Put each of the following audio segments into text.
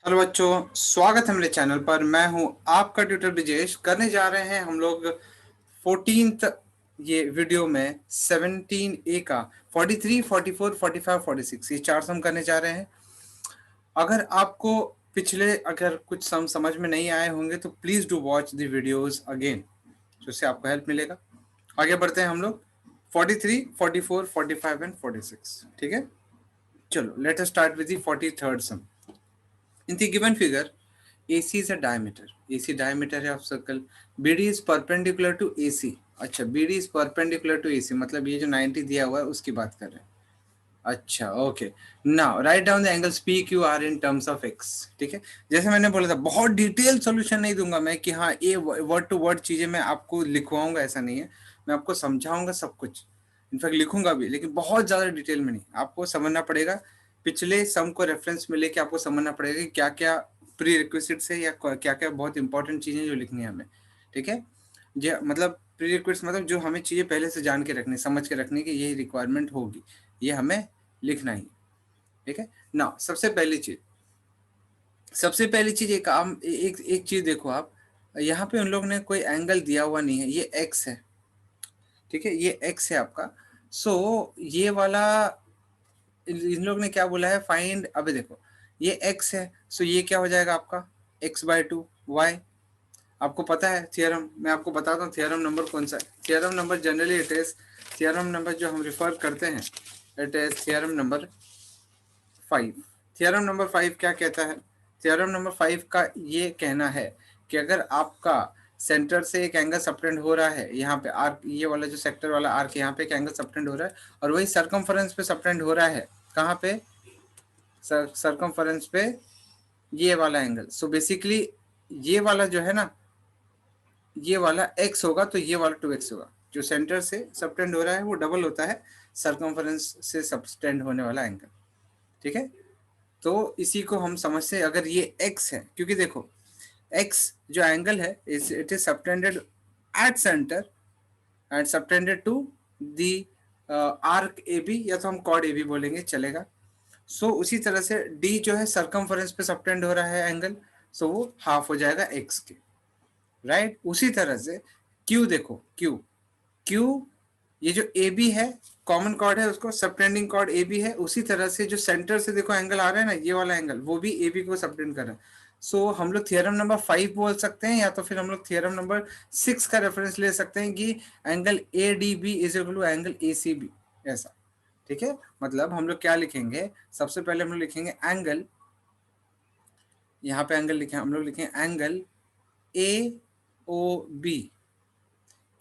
Hello बच्चों, स्वागत है मेरे चैनल पर। मैं हूं आपका ट्यूटर ब्रिजेश। करने जा रहे हैं हम लोग 14th ये वीडियो में 17 ए का 43, 44, 45, 46 ये 4 सम करने जा रहे हैं। अगर आपको पिछले अगर कुछ सम समझ में नहीं आए होंगे तो please do watch the videos again, जिससे आपको हेल्प मिलेगा। आगे बढ़ते हैं हम लोग 43, 44, 45 एंड 46। ठीक है, चलो let us start with the 43rd sum. In the given figure, AC is a diameter. AC diameter है of circle. BD is perpendicular to AC. अच्छा, BD is perpendicular to AC मतलब ये जो 90 दिया हुआ है उसकी बात कर रहे हैं। अच्छा, okay. Now write down the angles P Q R in terms of X. ठीक है, जैसे मैंने बोला था बहुत डिटेल सॉल्यूशन नहीं दूंगा मैं कि हाँ ये वर्ड टू वर्ड चीजें मैं आपको लिखवाऊंगा, ऐसा नहीं है। मैं आपको समझाऊंगा सब कुछ, इनफैक्ट लिखूंगा भी, लेकिन बहुत ज्यादा डिटेल में नहीं। आपको समझना पड़ेगा, पिछले सम को रेफरेंस में लेके आपको समझना पड़ेगा कि क्या क्या प्री रिक्विजिट्स है या क्या क्या बहुत इंपॉर्टेंट चीजें जो लिखनी है हमें। ठीक है, जो मतलब प्री रिक्विजिट्स मतलब जो हमें चीजें पहले से जान के रखनी, समझ के रखनी कि यही रिक्वायरमेंट होगी, ये हमें लिखना ही। ठीक है ना, सबसे पहली चीज एक चीज देखो आप, यहाँ पे उन लोग ने कोई एंगल दिया हुआ नहीं है, ये एक्स है। ठीक है, ये एक्स है आपका। सो ये वाला इन लोग ने क्या बोला है, फाइंड। अबे देखो ये एक्स है, सो ये क्या हो जाएगा आपका x/2 y। आपको पता है थियरम, मैं आपको बताता हूँ थियरम नंबर कौन सा है। Theorem number generally it is, theorem number जो हम रिफर करते हैं it is theorem number 5। Theorem number 5 क्या कहता है? थियरम नंबर 5 का ये कहना है कि अगर आपका सेंटर से एक एंगल सबटेंड हो रहा है, यहाँ पे आर्क, ये वाला जो सेक्टर वाला आर्क, यहाँ पे एक एंगल सबटेंड हो रहा है और वही सरकमफरेंस पे सबटेंड हो रहा है। कहाँ पे? सरकमफरेंस पे ये वाला एंगल। सो बेसिकली ये वाला जो है ना, ये वाला x होगा तो ये वाला 2x होगा। जो सेंटर से सबटेंड हो रहा है वो डबल होता है सरकमफरेंस से सबटेंड होने वाला एंगल। ठीक है, तो इसी को हम समझते हैं। अगर ये x है, क्योंकि देखो x जो एंगल है it is subtended at centre and subtended to the arc A B, या तो हम कॉर्ड ए बी बोलेंगे चलेगा। सो उसी तरह से d जो है सरकमफरेंस पे सबटेंड हो रहा है एंगल, सो वो हाफ हो जाएगा x के। राइट, उसी तरह से q देखो, q ये जो ए बी है कॉमन कॉर्ड है, उसको सबटेंडिंग कॉर्ड ए बी है। उसी तरह से जो सेंटर से देखो एंगल आ रहा है ना, ये वाला एंगल, वो भी ए बी को सबटेंड कर रहा है। सो हम लोग थियरम नंबर 5 बोल सकते हैं, या तो फिर हम लोग थियरम नंबर 6 का रेफरेंस ले सकते हैं कि angle A D B is equal to angle A C B, ऐसा। ठीक है, मतलब हम लोग क्या लिखेंगे, सबसे पहले हम लोग लिखेंगे एंगल, यहाँ पे एंगल लिखे, हम लोग लिखेंगे angle A O B,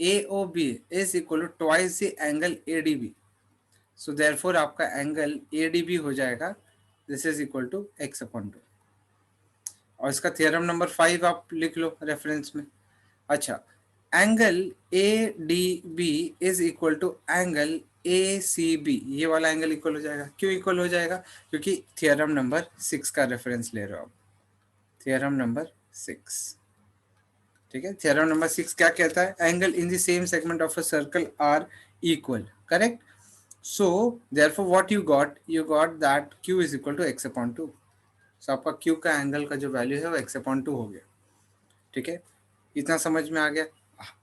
AOB is equal to twice the angle ADB. So therefore आपका एंगल ADB हो जाएगा, this is equal to x/2। और इसका थियरम नंबर 5 आप लिख लो रेफरेंस में। अच्छा, angle ADB is equal to angle ACB, ये वाला एंगल इक्वल हो जाएगा। क्यों इक्वल हो जाएगा? क्योंकि थियरम नंबर 6 का रेफरेंस ले रहे हो आप, थियरम नंबर 6। ठीक है, थ्योरम नंबर 6 क्या कहता है? Angle in the same segment of a circle are equal. Correct. So therefore what you got that q is equal to x/2। So आपका q का एंगल का जो वैल्यू है वो x/2 हो गया। ठीक है, इतना समझ में आ गया?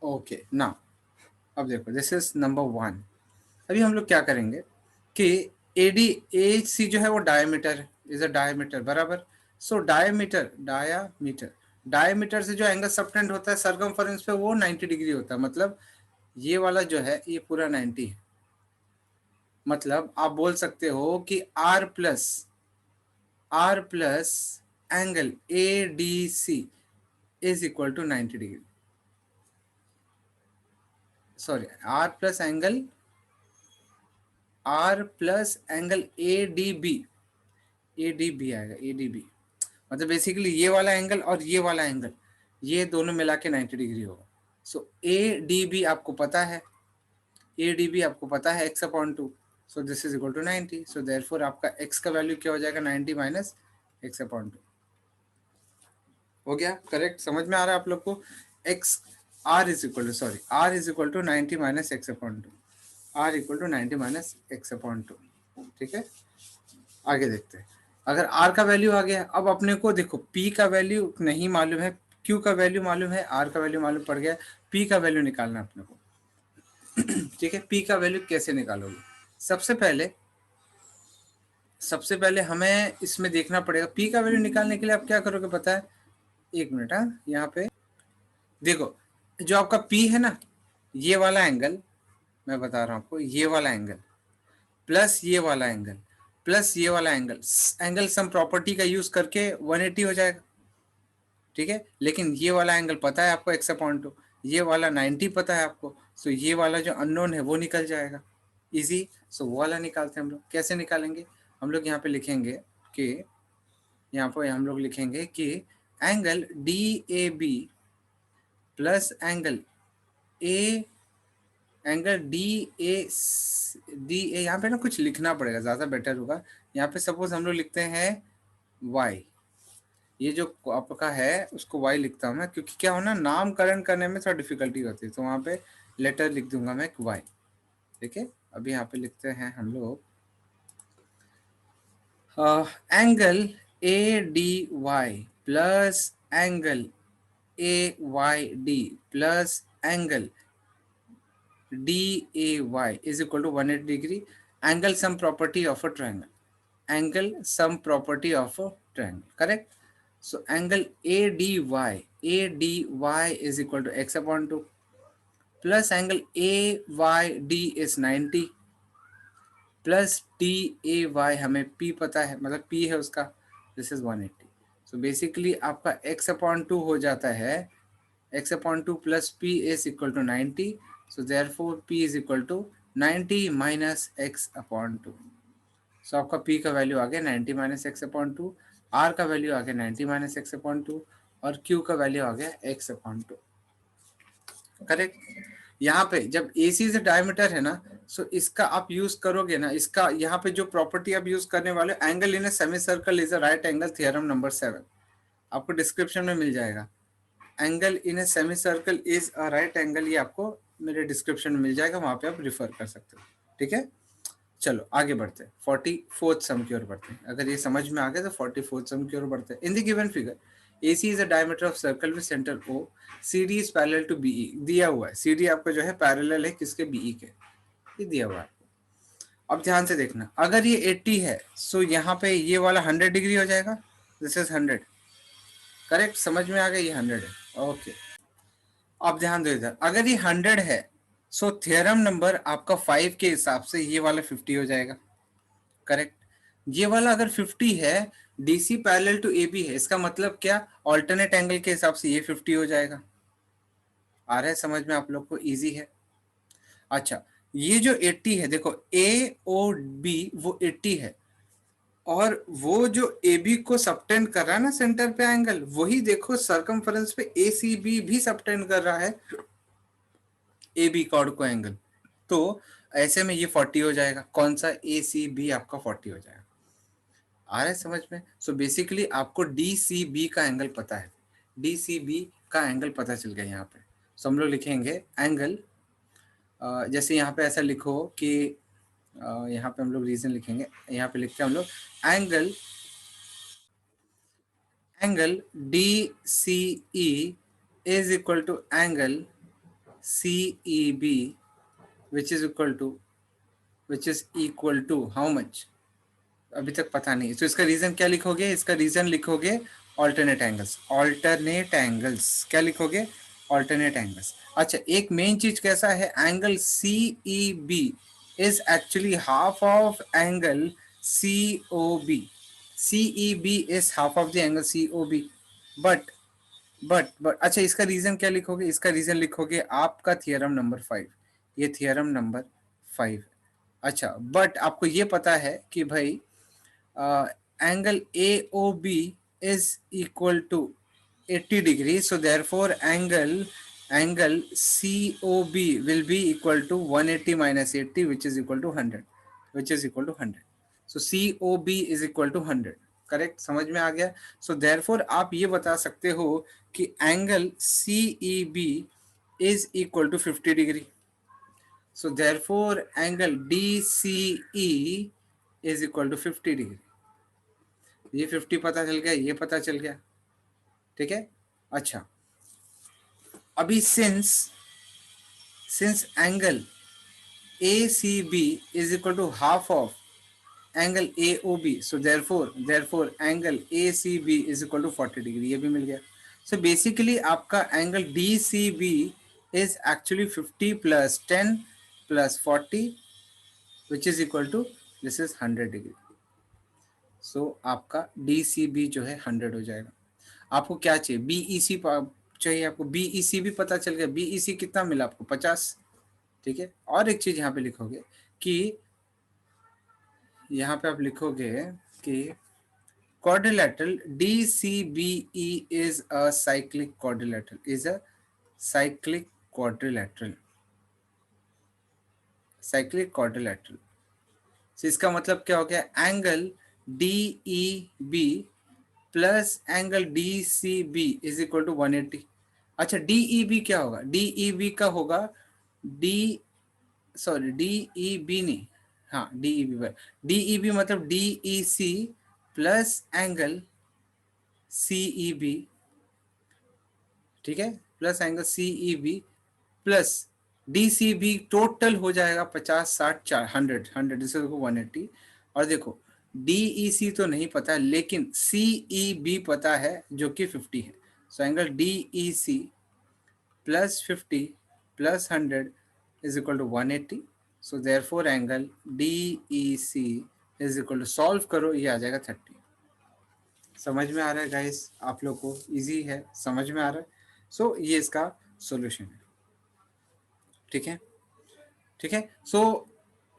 ओके ना, अब देखो दिस इज नंबर 1। अभी हम लोग क्या करेंगे कि AD AC जो है वो डायमीटर इज अ डायमीटर, बराबर। सो डायमीटर से जो एंगल सबटेंड होता है सरकमफरेंस पे वो 90 डिग्री होता है। मतलब ये वाला जो है ये पूरा 90 है। मतलब आप बोल सकते हो कि R plus angle ADC is equal to 90 degree. Sorry, R plus angle ADB आएगा, ADB। मतलब बेसिकली ये वाला एंगल और ये वाला एंगल, ये दोनों मिला के 90 डिग्री होगा। सो ADB आपको पता है, ADB आपको पता है x/2। So this is equal to 90। So therefore आपका x का वैल्यू क्या हो जाएगा? 90 माइनस x/2 हो गया। करेक्ट, समझ में आ रहा है आप लोग को? R is equal to 90 minus x/2, R equal to 90 minus x/2। ठीक है, आगे देखते हैं। अगर आर का वैल्यू आ गया, अब अपने को देखो पी का वैल्यू नहीं मालूम है, क्यू का वैल्यू मालूम है, आर का वैल्यू मालूम पड़ गया, पी का वैल्यू निकालना है अपने को। ठीक है, पी का वैल्यू कैसे निकालोगे? सबसे पहले हमें इसमें देखना पड़ेगा पी का वैल्यू निकालने के लिए आप क्या करोगे पता है? एक मिनट, हाँ यहाँ पे देखो, जो आपका पी है ना, ये वाला एंगल मैं बता रहा हूँ आपको, ये वाला एंगल प्लस ये वाला एंगल प्लस ये वाला एंगल, एंगल सम प्रॉपर्टी का यूज करके 180 हो जाएगा। ठीक है, लेकिन ये वाला एंगल पता है आपको x/2, ये वाला 90 पता है आपको, सो ये वाला जो अननोन है वो निकल जाएगा इजी। सो वो वाला निकालते हैं हम लोग। कैसे निकालेंगे? हम लोग यहाँ पे लिखेंगे कि यहाँ पर हम लोग लिखेंगे कि angle DAB plus angle DA, यहाँ पे ना कुछ लिखना पड़ेगा, ज़्यादा बेटर होगा। यहाँ पे सपोज हम लोग लिखते हैं y, ये जो आपका है उसको y लिखता हूँ मैं, क्योंकि क्या हो ना, नामकरण करने में थोड़ा डिफिकल्टी होती है, तो वहाँ पे लेटर लिख दूंगा मैं y। ठीक है, अभी यहाँ पे लिखते हैं हम लोग angle ADY plus angle AYD plus angle DAY is equal to 180 degree. Angle sum property of a triangle. Angle sum property of a triangle. Correct? So angle ADY is equal to x/2 plus angle AYD is 90 plus DAY हमें P पता है, मतलब P है उसका, this is 180. So basically आपका x/2 हो जाता है x/2 plus P is equal to 90. So therefore P is equal to 90 minus x/2. So आपका P का वैल्यू आ गया 90 minus x/2, R का वैल्यू आ गया 90 minus x/2 और Q का वैल्यू आ गया x/2। करेक्ट? यहाँ पे जब AC से डायमीटर है ना, सो इसका आप यूज करोगे ना, इसका यहाँ पे जो प्रॉपर्टी आप यूज करने वाले, angle in a semi circle is a right angle, theorem number 7 आपको डिस्क्रिप्शन में मिल जाएगा। Angle in a semi circle is a right angle, ये आपको मेरे डिस्क्रिप्शन में मिल जाएगा, वहां पे आप रिफर कर सकते हो। ठीक है, चलो आगे बढ़ते हैं, 44th सम की ओर बढ़ते हैं। अगर ये समझ में आ गया तो 44th सम की ओर बढ़ते हैं। In the given figure AC is a diameter of circle with centre O, CD is parallel to BE। दिया हुआ है CD आपका जो है पैरेलल है किसके? BE के, ये दिया हुआ है। अब ध्यान से देखना, अगर ये 80 है सो यहाँ पे ये वाला 100 डिग्री हो जाएगा, दिस इज 100। करेक्ट, समझ में आ गया, ये 100 है। ओके, अब ध्यान दो इधर, अगर ये 100 है सो थ्योरम नंबर आपका 5 के हिसाब से ये वाला 50 हो जाएगा। करेक्ट, ये वाला अगर 50 है, DC पैरेलल टू AB है, इसका मतलब क्या? ऑल्टरनेट एंगल के हिसाब से ये 50 हो जाएगा। आ रहा है समझ में आप लोग को? इजी है। अच्छा, ये जो 80 है, देखो AOB वो 80 है, और वो जो AB को सबटेंड कर रहा है ना सेंटर पे एंगल, वही देखो सर्कमफरेंस पे ACB भी सबटेंड कर रहा है AB कॉर्ड को एंगल। तो ऐसे में ये 40 हो जाएगा। कौन सा? ACB आपका 40 हो जाएगा। आ रहा है समझ में? सो बेसिकली आपको DCB का एंगल पता है, DCB का एंगल पता चल गया यहाँ पे। सो हम लोग लिखेंगे एंगल, जैसे यहाँ पे ऐसा लिखो कि यहाँ पे हम लोग रीजन लिखेंगे, यहाँ पे लिखते हैं हम लोग angle DCE is equal to angle CEB which is equal to how much? अभी तक पता नहीं। तो इसका रीजन क्या लिखोगे? इसका रीजन लिखोगे ऑल्टरनेट एंगल्स। ऑल्टरनेट एंगल्स क्या लिखोगे? Alternate angles. अच्छा, एक मेन चीज कैसा है, angle CEB is actually half of angle COB। CEB is half of the angle COB। But अच्छा, इसका रीजन क्या लिखोगे? इसका रीजन लिखोगे आपका थियरम नंबर 5। ये थियरम नंबर 5। अच्छा, बट आपको ये पता है कि भाई angle AOB is equal to 80 degrees, so therefore angle COB will be equal to 180 minus 80 which is equal to 100, so COB is equal to 100। Correct, समझ में आ गया? सो देयरफॉर आप ये बता सकते हो कि angle CEB is equal to 50 degree. So therefore angle DCE is equal to 50 degree। ये 50 पता चल गया, ये पता चल गया, ठीक है। अच्छा, अभी since angle ACB is equal to half of angle AOB, so therefore angle ACB is equal to 40 degree, ये भी मिल गया। So basically आपका angle DCB is actually 50 plus 10 plus 40 which is equal to this is 100 degree. So आपका DCB जो है 100 हो जाएगा। आपको क्या चाहिए, BEC चाहिए, आपको BEC भी पता चल गया। BEC कितना मिला आपको, 50, ठीक है। और एक चीज यहाँ पे लिखोगे कि यहाँ पे आप लिखोगे कि quadrilateral DCBE is a cyclic quadrilateral, is a cyclic quadrilateral, cyclic quadrilateral। तो इसका मतलब क्या हो गया, angle DEB plus angle DCB is equal to 180। अच्छा, DEB क्या होगा, DEB का होगा DEB नहीं, हाँ DEB मतलब DEC प्लस एंगल CEB, ठीक है, plus angle CEB plus DCB, total हो जाएगा 50 60 100 इसे देखो 180। और देखो DEC तो नहीं पता लेकिन CEB पता है जो कि 50 है। So angle DEC plus 50 plus 100 is equal to 180। So therefore angle DEC is equal to, solve करो, ये आ जाएगा 30। समझ में आ रहा है गाइस आप लोग को, इजी है, समझ में आ रहा है। सो ये इसका सॉल्यूशन है, ठीक है, ठीक है। सो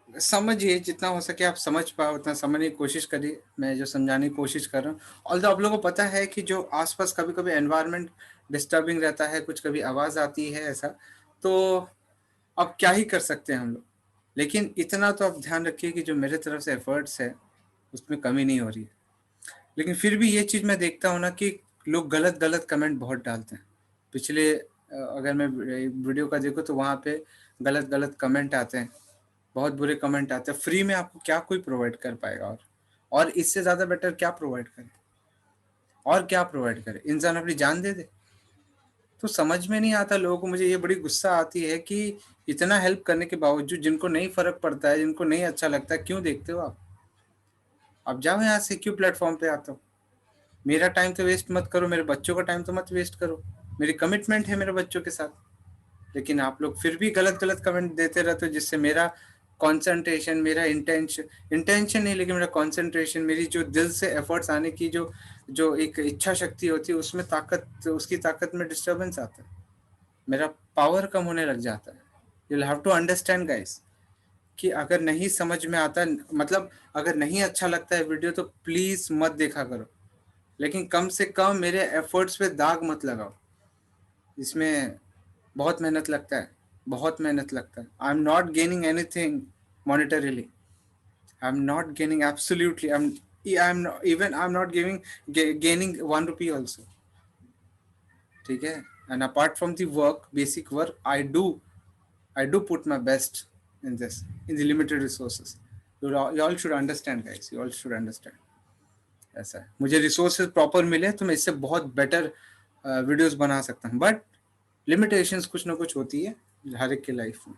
समझिए, जितना हो सके आप समझ पाओ उतना समझने की कोशिश करिए, मैं जो समझाने की कोशिश कर रहा हूँ। ऑल्दो आप लोगों को पता है कि जो आसपास कभी कभी एनवायरनमेंट डिस्टर्बिंग रहता है, कुछ कभी आवाज़ आती है ऐसा, तो अब क्या ही कर सकते हैं हम लोग। लेकिन इतना तो आप ध्यान रखिए कि जो मेरे तरफ से एफर्ट्स है उसमें कमी नहीं हो रही है। लेकिन फिर भी ये चीज़ मैं देखता हूँ ना कि लोग गलत गलत कमेंट बहुत डालते हैं। पिछले अगर मैं वीडियो का देखूँ तो वहाँ पे गलत गलत कमेंट आते हैं, बहुत बुरे कमेंट आते हैं। फ्री में आपको क्या कोई प्रोवाइड कर पाएगा, और इससे ज़्यादा बेटर क्या प्रोवाइड करे, और क्या प्रोवाइड करे, इंसान अपनी जान दे दे। तो समझ में नहीं आता लोगों को। मुझे ये बड़ी गुस्सा आती है कि इतना हेल्प करने के बावजूद जिनको नहीं फर्क पड़ता है, जिनको नहीं अच्छा लगता है, क्यों देखते हो आप? अब जाओ यहाँ से, क्यों प्लेटफॉर्म पे आते हो? मेरा टाइम तो वेस्ट मत करो, मेरे बच्चों का टाइम तो मत वेस्ट करो, मेरी कमिटमेंट है मेरे बच्चों के साथ। लेकिन आप लोग फिर भी गलत गलत कमेंट देते रहते हो, जिससे मेरा कंसंट्रेशन, मेरा इंटेंशन नहीं, लेकिन मेरा कंसंट्रेशन, मेरी जो दिल से एफर्ट्स आने की जो जो एक इच्छा शक्ति होती है, उसमें ताकत, उसकी ताकत में डिस्टर्बेंस आता है, मेरा पावर कम होने लग जाता है। You will have to understand guys कि अगर नहीं समझ में आता, मतलब अगर नहीं अच्छा लगता है वीडियो, तो प्लीज मत देखा करो, लेकिन कम से कम मेरे एफर्ट्स पे दाग मत लगाओ। इसमें बहुत मेहनत लगता है, बहुत मेहनत लगता है। I am not gaining anything monetarily, I am not gaining absolutely, I am not gaining 1 rupee also, ठीक है। And apart from the work, basic work, I do put my best in this, in the limited resources. You all should understand guys, you all should understand। ऐसा है, मुझे resources proper मिले तो मैं इससे बहुत बेटर वीडियोस बना सकता हूँ, बट लिमिटेशंस कुछ ना कुछ होती है हर एक की लाइफ में,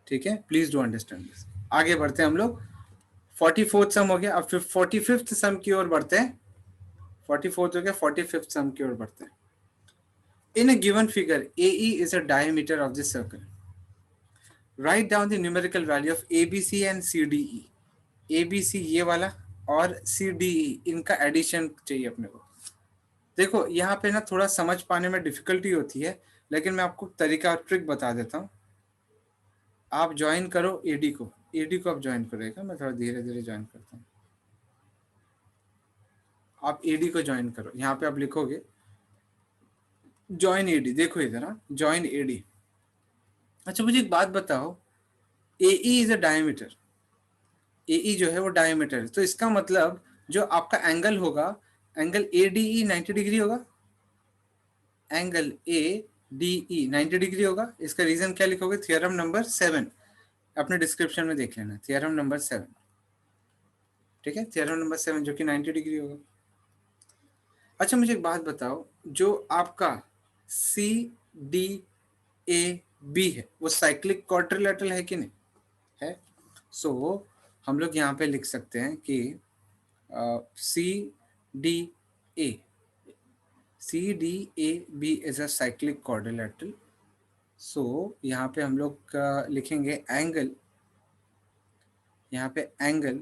ठीक है। Please do understand this. आगे बढ़ते हैं हम लोग। 44th सम हो गया, अब 45th सम की ओर बढ़ते हैं। 44th हो गया, 45th सम की ओर बढ़ते हैं। In a given figure AE is a diameter of this circle. Write down the numerical value of ABC and CDE। ABC ये वाला और CDE, इनका एडिशन चाहिए अपने को। देखो यहाँ पे ना थोड़ा समझ पाने में डिफिकल्टी होती है, लेकिन मैं आपको तरीका और ट्रिक बता देता हूँ। आप ज्वाइन करो AD को, AD को आप ज्वाइन करेगा, मैं थोड़ा धीरे धीरे ज्वाइन करता हूँ। आप AD को ज्वाइन करो, यहाँ पे आप लिखोगे ज्वाइन AD, देखो इधर ना, ज्वाइन AD। अच्छा मुझे एक बात बताओ, AE is a diameter, AE जो है वो डायमीटर है, तो इसका मतलब जो आपका एंगल होगा, एंगल ADE 90 डिग्री होगा, एंगल ADE 90 डिग्री होगा। इसका रीजन क्या लिखोगे, थ्योरम नंबर 7, अपने डिस्क्रिप्शन में देख लेना, थ्योरम नंबर 7। ठीक है, थ्योरम नंबर 7 जो कि 90 डिग्री होगा। अच्छा मुझे एक बात बताओ, जो आपका सी डी ए बी है वो साइक्लिक क्वाड्रिलेटरल है कि नहीं है? सो हम लोग यहाँ पे लिख सकते हैं कि C D A B is a cyclic quadrilateral. So यहाँ पे हम लोग लिखेंगे एंगल, यहाँ पे एंगल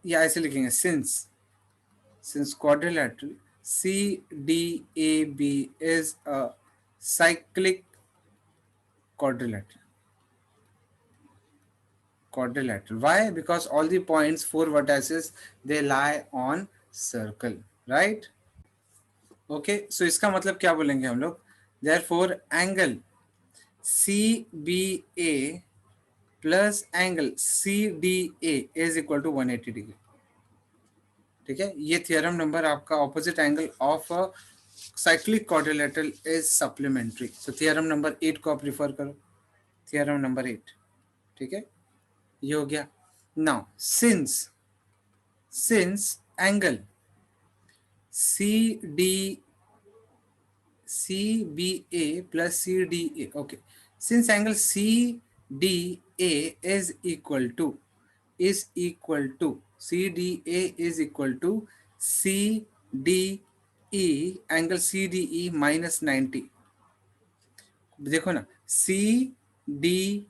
या ऐसे लिखेंगे since quadrilateral CDAB is a cyclic quadrilateral. Why? Because all the points, four vertices, they lie on circle, right? Okay, so इसका मतलब क्या बोलेंगे हम लोग? Therefore, angle CBA plus angle CDA is equal to 180 degree. ठीक है, ये theorem number आपका opposite angle of cyclic quadrilateral is supplementary. So theorem number 8 को आप रिफर करो, थियरम नंबर 8। ठीक है, ये हो गया। Now since angle CBA plus CDA, okay, since angle CDA is equal to CDA is equal to CDE, angle CDE minus 90। देखो ना, CDA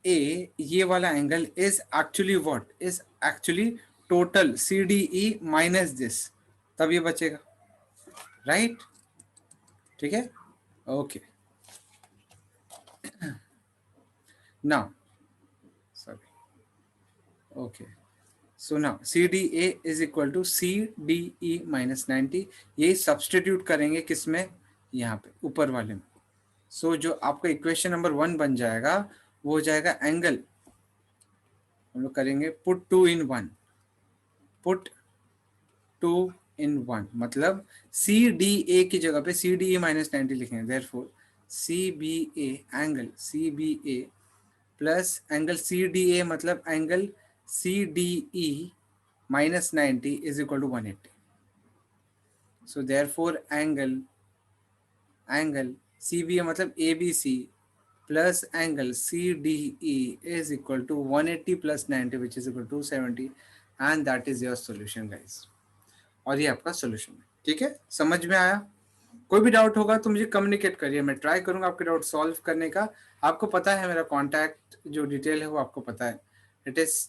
ये वाला angle is actually what, is actually total CDE minus this, तब ये बचेगा, right? ठीक है, okay. Now sorry, okay, so now CDA is equal to CDE minus 90। ये सब्सटीट्यूट करेंगे किसमें, यहाँ पे ऊपर वाले में। सो जो आपका इक्वेशन नंबर 1 बन जाएगा वो हो जाएगा एंगल, हम लोग करेंगे पुट 2 in 1, पुट 2 in 1 मतलब CDA की जगह पे CDE माइनस 90 लिखेंगे। Therefore CBA angle CBA plus angle CDA मतलब angle CDE minus 90 is equal to 180। So therefore angle CBA मतलब ABC plus angle CDE is equal to 180 plus 90 which is equal to 270 and that is your solution guys। और ये आपका solution है। ठीक है, समझ में आया? कोई भी डाउट होगा तो मुझे कम्युनिकेट करिए, मैं ट्राई करूंगा आपके डाउट सॉल्व करने का। आपको पता है मेरा कॉन्टैक्ट जो डिटेल है वो आपको पता है, इट इज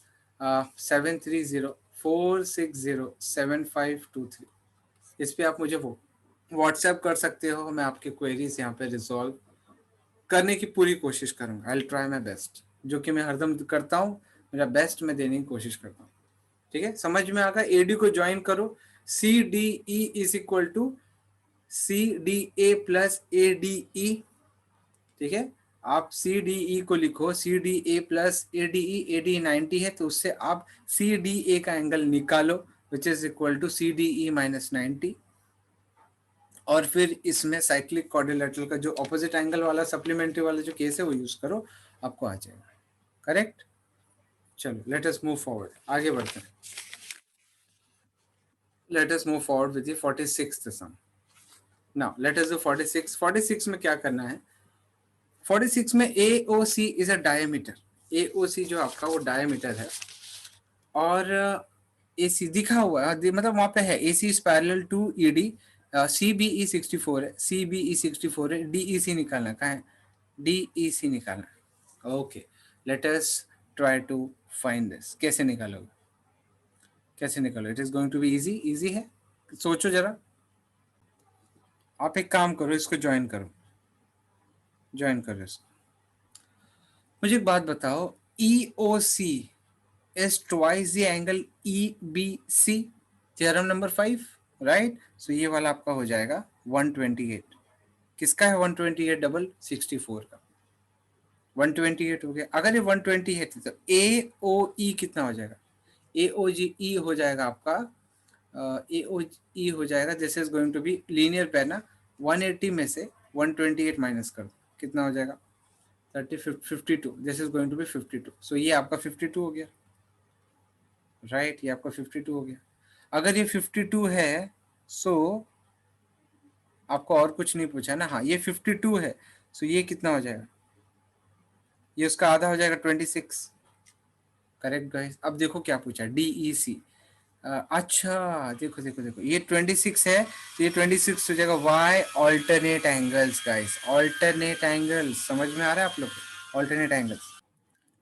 7304607523। इस पे आप मुझे वो व्हाट्सएप कर सकते हो, मैं आपके क्वेरीज यहाँ पे रिजॉल्व करने की पूरी कोशिश करूंगा। I will try my best, जो कि मैं हरदम करता हूँ, मेरा बेस्ट मैं देने की कोशिश करता हूँ। ठीक है, समझ में आ गया? एडी को ज्वाइन करो, CDE is equal to CDA plus ADE। ठीक है, आप CDE को लिखो CDA प्लस ADE, ADE 90 है तो उससे आप CDA का एंगल निकालो which is equal to CDE minus 90, और फिर इसमें साइक्लिक क्वाड्रिलेटरल का जो ऑपोजिट एंगल वाला सप्लीमेंट्री वाला जो केस है वो यूज करो, आपको आ जाएगा। करेक्ट? चलो लेट अस मूव फॉरवर्ड, आगे बढ़ते हैं। Let us move forward with the 46th sum. Now let us do 46। 46 में क्या करना है? 46 में AOC is a diameter. AOC जो आपका वो डायमीटर है, और AC दिखा हुआ है, मतलब वहां पे है AC is parallel to ED। CBE 64 है, CBE 64 है, DEC निकालना कहाँ है? DEC निकालना है। Okay, let us try to find this. कैसे निकालोगे? कैसे निकालो? It is going to be easy. Easy है, सोचो जरा। आप एक काम करो, इसको ज्वाइन करो, ज्वाइन करो इसको। मुझे एक बात बताओ, EOC is twice the angle EBC, theorem number 5, right? So ये वाला आपका हो जाएगा 128। किसका है 128? डबल 64 का 128 हो गया। अगर ये 128 है तो AOE कितना हो जाएगा? AOGE हो जाएगा आपका, AOE हो जाएगा, this is going to be linear pair ना, 180 में से 128 माइनस कर दो, कितना हो जाएगा? 52। This is going to be 52। So ये आपका 52 हो गया। राइट, ये आपका 52 हो गया। अगर ये 52 है, सो आपको और कुछ नहीं पूछा ना, हाँ ये 52 है, सो ये कितना हो जाएगा, ये उसका आधा हो जाएगा 26। Correct guys. अब देखो क्या पूछा, DEC। अच्छा देखो देखो देखो, ये 26 है, तो ये 26 हो जाएगा why alternate angles guys, alternate angles. समझ में आ रहा है आप लोग को, ऑल्टरनेट एंगल्स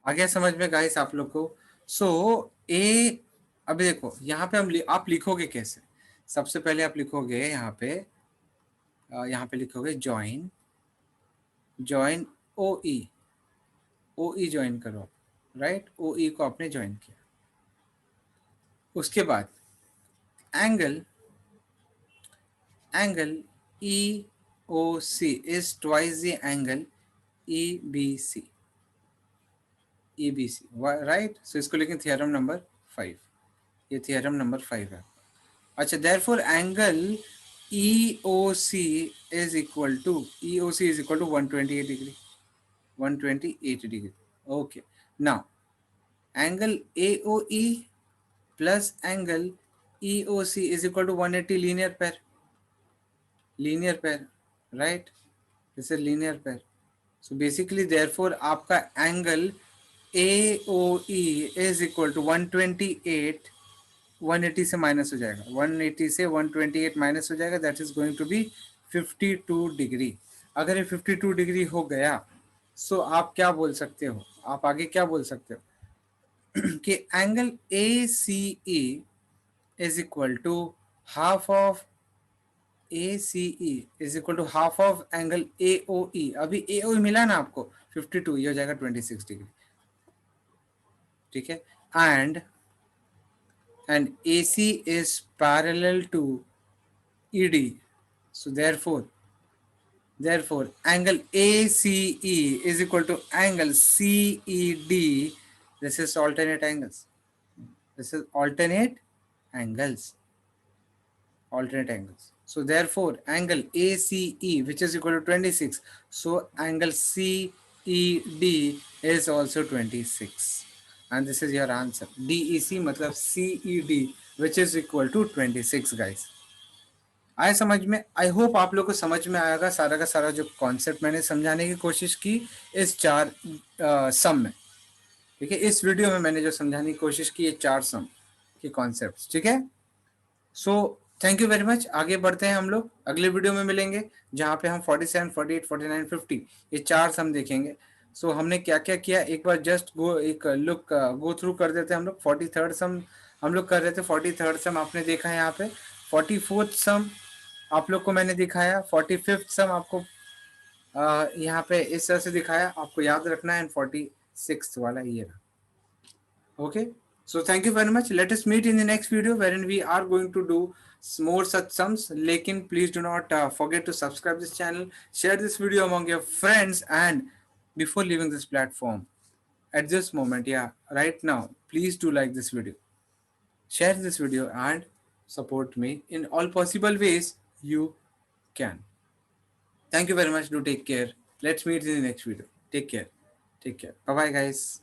आ गया समझ में गाइस आप लोग को। सो ए, अभी देखो यहाँ पे आप लिखोगे कैसे। सबसे पहले आप लिखोगे यहाँ पे लिखोगे join, join O E, O E join करो, राइट, ओ ई को आपने ज्वाइन किया। उसके बाद angle, angle E O C is twice the angle E B C, E B C, right. So इसको लिखें थियरम नंबर 5, ये थियरम नंबर 5 है। अच्छा, therefore angle E O C is equal to, E O C is equal to 128 degree, 128 degree. Okay, now angle A O E plus angle E O C is equal to 180 linear pair, linear pair, right, this is linear pair. So basically therefore आपका angle A O E is equal to 128, 180 से minus हो जाएगा, 180 से 128 minus हो जाएगा, that is going to be 52 degree. अगर ये 52 degree हो गया, सो आप क्या बोल सकते हो, आप आगे क्या बोल सकते हो कि angle A C E is equal to half of A C E is equal to half of angle A O E. अभी ए ओ मिला ना आपको 52, ये हो जाएगा 26 डिग्री, ठीक है। And A C is parallel to E D, so therefore angle ACE is equal to angle CED. This is alternate angles, this is alternate angles. So therefore angle ACE, which is equal to 26, so angle CED is also 26, and this is your answer. DEC matlab CED, which is equal to 26 guys. आए समझ में? I hope आप लोग को समझ में आएगा सारा का सारा जो कॉन्सेप्ट मैंने समझाने की कोशिश की इस 4 सम में, ठीक है। इस वीडियो में मैंने जो समझाने की कोशिश की ये 4 सम के कॉन्सेप्ट, ठीक है। So thank you very much. आगे बढ़ते हैं, हम लोग अगले वीडियो में मिलेंगे जहाँ पे हम 47, 48, 49, 50 ये 4 सम देखेंगे। सो हमने क्या क्या किया एक बार जस्ट एक लुक गो थ्रू कर देते हैं हम लोग। 43rd सम हम लोग कर रहे थे, 43rd सम आपने देखा है यहाँ पे, 44th सम आप लोग को मैंने दिखाया, 45th सम आपको यहाँ पे इस तरह से दिखाया, आपको याद रखना है, एंड 46th वाला ये रहा। Okay, so thank you very much. Let us meet in the next video wherein we are going to do more such sums. Lekin please do not forget to subscribe this channel, share this video among your friends, and before leaving this platform, at this moment, yeah, right now, please do like this video, share this video, and support me in all possible ways you can. Thank you very much. Do take care. Let's meet in the next video. Take care. Take care. Bye bye, guys.